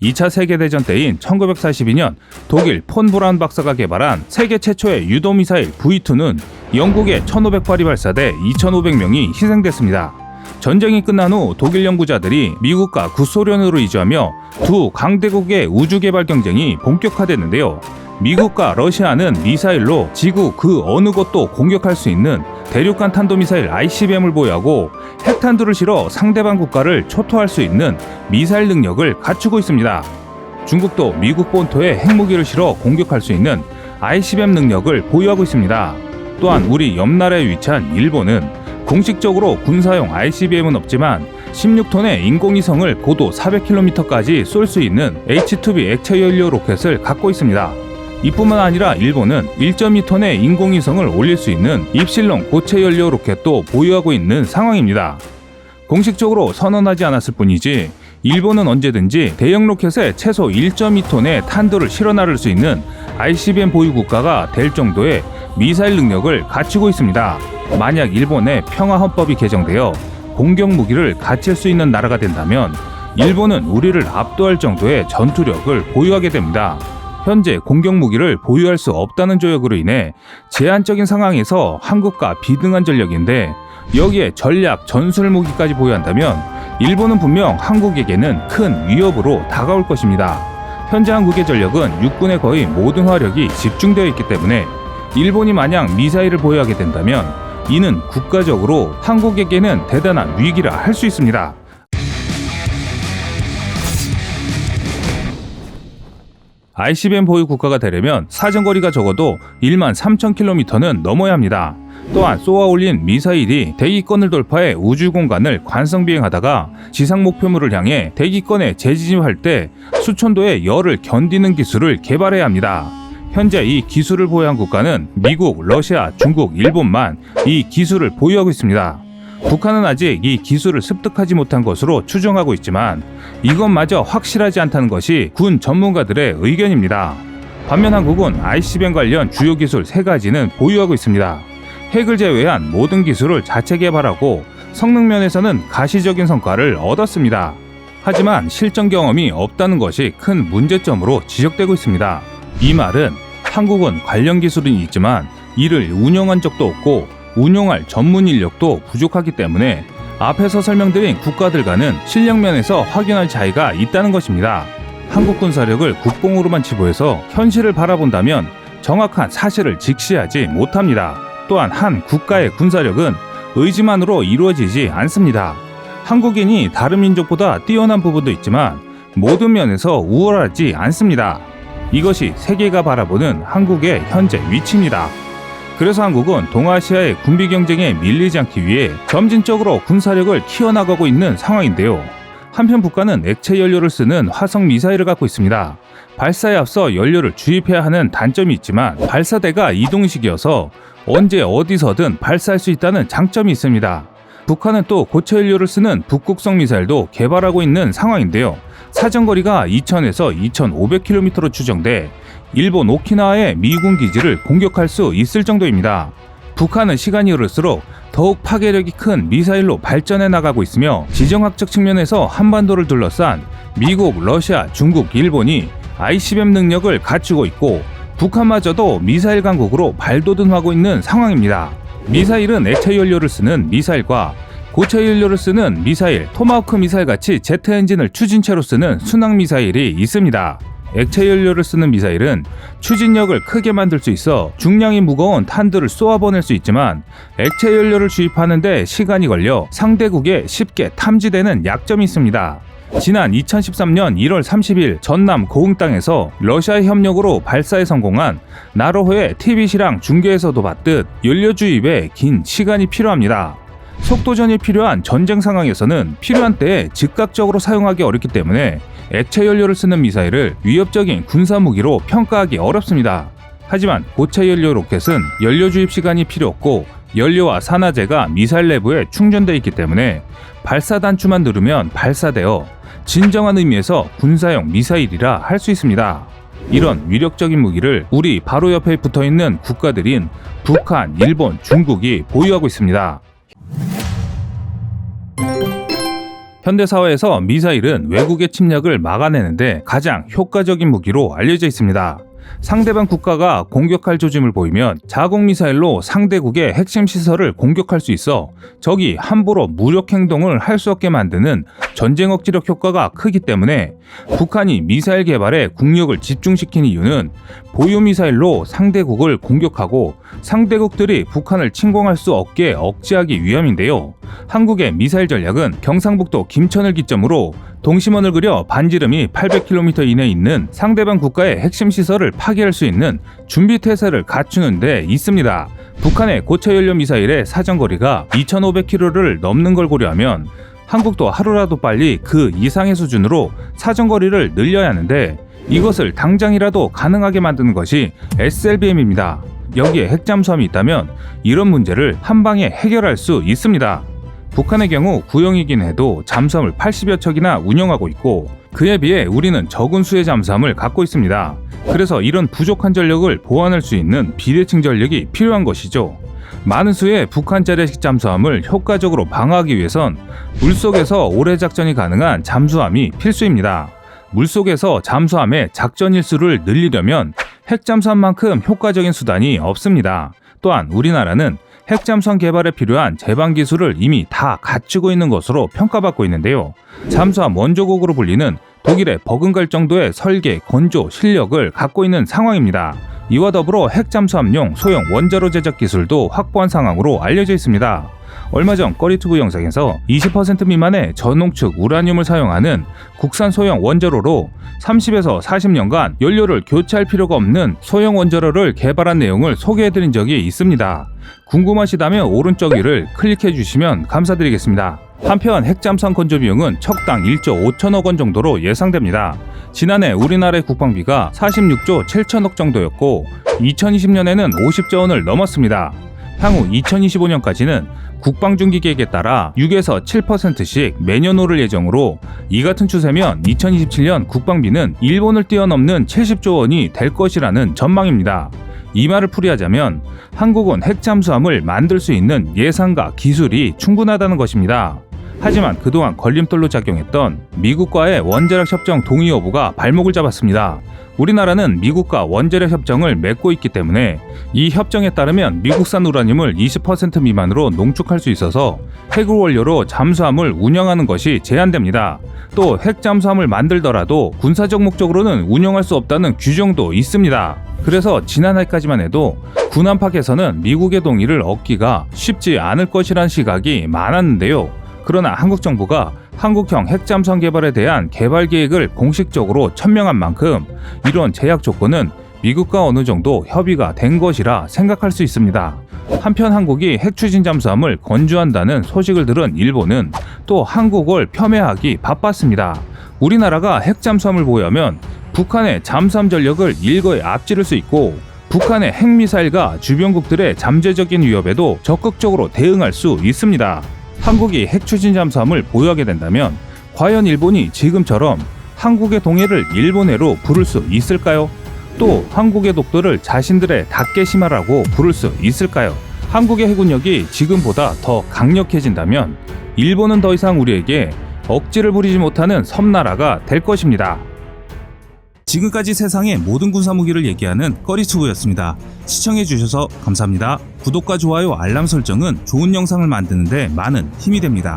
2차 세계대전 때인 1942년 독일 폰 브라운 박사가 개발한 세계 최초의 유도미사일 V2는 영국에 1,500발이 발사돼 2,500명이 희생됐습니다. 전쟁이 끝난 후 독일 연구자들이 미국과 구소련으로 이주하며 두 강대국의 우주 개발 경쟁이 본격화됐는데요. 미국과 러시아는 미사일로 지구 그 어느 곳도 공격할 수 있는 대륙간 탄도미사일 ICBM을 보유하고 핵탄두를 실어 상대방 국가를 초토할 수 있는 미사일 능력을 갖추고 있습니다. 중국도 미국 본토에 핵무기를 실어 공격할 수 있는 ICBM 능력을 보유하고 있습니다. 또한 우리 옆나라에 위치한 일본은 공식적으로 군사용 ICBM은 없지만 16톤의 인공위성을 고도 400km까지 쏠 수 있는 H-2B 액체 연료 로켓을 갖고 있습니다. 이뿐만 아니라 일본은 1.2톤의 인공위성을 올릴 수 있는 입실론 고체 연료 로켓도 보유하고 있는 상황입니다. 공식적으로 선언하지 않았을 뿐이지 일본은 언제든지 대형 로켓에 최소 1.2톤의 탄두를 실어 나를 수 있는 ICBM 보유 국가가 될 정도의 미사일 능력을 갖추고 있습니다. 만약 일본의 평화헌법이 개정되어 공격 무기를 갖출 수 있는 나라가 된다면 일본은 우리를 압도할 정도의 전투력을 보유하게 됩니다. 현재 공격 무기를 보유할 수 없다는 조약으로 인해 제한적인 상황에서 한국과 비등한 전력인데 여기에 전략 전술 무기까지 보유한다면 일본은 분명 한국에게는 큰 위협으로 다가올 것입니다. 현재 한국의 전력은 육군의 거의 모든 화력이 집중되어 있기 때문에 일본이 만약 미사일을 보유하게 된다면 이는 국가적으로 한국에게는 대단한 위기라 할 수 있습니다. ICBM 보유 국가가 되려면 사정거리가 적어도 13,000km는 넘어야 합니다. 또한 쏘아 올린 미사일이 대기권을 돌파해 우주 공간을 관성 비행하다가 지상 목표물을 향해 대기권에 재진입할 때 수천도의 열을 견디는 기술을 개발해야 합니다. 현재 이 기술을 보유한 국가는 미국, 러시아, 중국, 일본만 이 기술을 보유하고 있습니다. 북한은 아직 이 기술을 습득하지 못한 것으로 추정하고 있지만 이것마저 확실하지 않다는 것이 군 전문가들의 의견입니다. 반면 한국은 ICBM 관련 주요 기술 3가지는 보유하고 있습니다. 핵을 제외한 모든 기술을 자체 개발하고 성능 면에서는 가시적인 성과를 얻었습니다. 하지만 실전 경험이 없다는 것이 큰 문제점으로 지적되고 있습니다. 이 말은 한국은 관련 기술은 있지만 이를 운영한 적도 없고 운용할 전문 인력도 부족하기 때문에 앞에서 설명드린 국가들과는 실력 면에서 확연할 차이가 있다는 것입니다. 한국 군사력을 국뽕으로만 치부해서 현실을 바라본다면 정확한 사실을 직시하지 못합니다. 또한 한 국가의 군사력은 의지만으로 이루어지지 않습니다. 한국인이 다른 민족보다 뛰어난 부분도 있지만 모든 면에서 우월하지 않습니다. 이것이 세계가 바라보는 한국의 현재 위치입니다. 그래서 한국은 동아시아의 군비 경쟁에 밀리지 않기 위해 점진적으로 군사력을 키워나가고 있는 상황인데요. 한편 북한은 액체 연료를 쓰는 화성 미사일을 갖고 있습니다. 발사에 앞서 연료를 주입해야 하는 단점이 있지만 발사대가 이동식이어서 언제 어디서든 발사할 수 있다는 장점이 있습니다. 북한은 또 고체 연료를 쓰는 북극성 미사일도 개발하고 있는 상황인데요. 사정거리가 2,000에서 2,500km로 추정돼 일본 오키나와의 미군 기지를 공격할 수 있을 정도입니다. 북한은 시간이 흐를수록 더욱 파괴력이 큰 미사일로 발전해 나가고 있으며 지정학적 측면에서 한반도를 둘러싼 미국, 러시아, 중국, 일본이 ICBM 능력을 갖추고 있고 북한마저도 미사일 강국으로 발돋움하고 있는 상황입니다. 미사일은 액체 연료를 쓰는 미사일과 고체 연료를 쓰는 미사일, 토마호크 미사일같이 제트 엔진을 추진체로 쓰는 순항 미사일이 있습니다. 액체 연료를 쓰는 미사일은 추진력을 크게 만들 수 있어 중량이 무거운 탄두를 쏘아보낼 수 있지만 액체 연료를 주입하는데 시간이 걸려 상대국에 쉽게 탐지되는 약점이 있습니다. 지난 2013년 1월 30일 전남 고흥 땅에서 러시아의 협력으로 발사에 성공한 나로호의 TV시랑 중계에서도 봤듯 연료 주입에 긴 시간이 필요합니다. 속도전이 필요한 전쟁 상황에서는 필요한 때에 즉각적으로 사용하기 어렵기 때문에 액체 연료를 쓰는 미사일을 위협적인 군사무기로 평가하기 어렵습니다. 하지만 고체 연료 로켓은 연료 주입 시간이 필요 없고 연료와 산화제가 미사일 내부에 충전되어 있기 때문에 발사 단추만 누르면 발사되어 진정한 의미에서 군사용 미사일이라 할 수 있습니다. 이런 위력적인 무기를 우리 바로 옆에 붙어있는 국가들인 북한, 일본, 중국이 보유하고 있습니다. 현대사회에서 미사일은 외국의 침략을 막아내는데 가장 효과적인 무기로 알려져 있습니다. 상대방 국가가 공격할 조짐을 보이면 자국미사일로 상대국의 핵심 시설을 공격할 수 있어 적이 함부로 무력 행동을 할 수 없게 만드는 전쟁 억지력 효과가 크기 때문에 북한이 미사일 개발에 국력을 집중시킨 이유는 보유 미사일로 상대국을 공격하고 상대국들이 북한을 침공할 수 없게 억제하기 위함인데요. 한국의 미사일 전략은 경상북도 김천을 기점으로 동심원을 그려 반지름이 800km 이내에 있는 상대방 국가의 핵심 시설을 파괴할 수 있는 준비 태세를 갖추는 데 있습니다. 북한의 고체연료 미사일의 사정거리가 2500km를 넘는 걸 고려하면 한국도 하루라도 빨리 그 이상의 수준으로 사정거리를 늘려야 하는데 이것을 당장이라도 가능하게 만드는 것이 SLBM입니다. 여기에 핵잠수함이 있다면 이런 문제를 한 방에 해결할 수 있습니다. 북한의 경우 구형이긴 해도 잠수함을 80여 척이나 운영하고 있고 그에 비해 우리는 적은 수의 잠수함을 갖고 있습니다. 그래서 이런 부족한 전력을 보완할 수 있는 비대칭 전력이 필요한 것이죠. 많은 수의 북한 재래식 잠수함을 효과적으로 방어하기 위해선 물속에서 오래 작전이 가능한 잠수함이 필수입니다. 물속에서 잠수함의 작전 일수를 늘리려면 핵잠수함만큼 효과적인 수단이 없습니다. 또한 우리나라는 핵잠수함 개발에 필요한 제반 기술을 이미 다 갖추고 있는 것으로 평가받고 있는데요. 잠수함 원조국으로 불리는 독일에 버금갈 정도의 설계, 건조, 실력을 갖고 있는 상황입니다. 이와 더불어 핵잠수함용 소형 원자로 제작 기술도 확보한 상황으로 알려져 있습니다. 얼마 전 꺼리투브 영상에서 20% 미만의 전농축 우라늄을 사용하는 국산 소형 원자로로 30에서 40년간 연료를 교체할 필요가 없는 소형 원자로를 개발한 내용을 소개해드린 적이 있습니다. 궁금하시다면 오른쪽 위를 클릭해 주시면 감사드리겠습니다. 한편 핵잠수함 건조 비용은 척당 1조 5천억 원 정도로 예상됩니다. 지난해 우리나라의 국방비가 46조 7천억 정도였고 2020년에는 50조 원을 넘었습니다. 향후 2025년까지는 국방중기 계획에 따라 6에서 7%씩 매년 오를 예정으로 이 같은 추세면 2027년 국방비는 일본을 뛰어넘는 70조 원이 될 것이라는 전망입니다. 이 말을 풀이하자면 한국은 핵잠수함을 만들 수 있는 예산과 기술이 충분하다는 것입니다. 하지만 그동안 걸림돌로 작용했던 미국과의 원자력 협정 동의 여부가 발목을 잡았습니다. 우리나라는 미국과 원자력 협정을 맺고 있기 때문에 이 협정에 따르면 미국산 우라늄을 20% 미만으로 농축할 수 있어서 핵을 원료로 잠수함을 운영하는 것이 제한됩니다. 또 핵잠수함을 만들더라도 군사적 목적으로는 운영할 수 없다는 규정도 있습니다. 그래서 지난해까지만 해도 군 안팎에서는 미국의 동의를 얻기가 쉽지 않을 것이란 시각이 많았는데요. 그러나 한국 정부가 한국형 핵잠수함 개발에 대한 개발 계획을 공식적으로 천명한 만큼 이런 제약 조건은 미국과 어느 정도 협의가 된 것이라 생각할 수 있습니다. 한편 한국이 핵추진 잠수함을 건조한다는 소식을 들은 일본은 또 한국을 폄훼하기 바빴습니다. 우리나라가 핵잠수함을 보유하면 북한의 잠수함 전력을 일거에 앞지를 수 있고 북한의 핵미사일과 주변국들의 잠재적인 위협에도 적극적으로 대응할 수 있습니다. 한국이 핵추진 잠수함을 보유하게 된다면 과연 일본이 지금처럼 한국의 동해를 일본해로 부를 수 있을까요? 또 한국의 독도를 자신들의 닭게시마라고 부를 수 있을까요? 한국의 해군력이 지금보다 더 강력해진다면 일본은 더 이상 우리에게 억지를 부리지 못하는 섬나라가 될 것입니다. 지금까지 세상의 모든 군사무기를 얘기하는 꺼리투브였습니다. 시청해주셔서 감사합니다. 구독과 좋아요, 알람 설정은 좋은 영상을 만드는 데 많은 힘이 됩니다.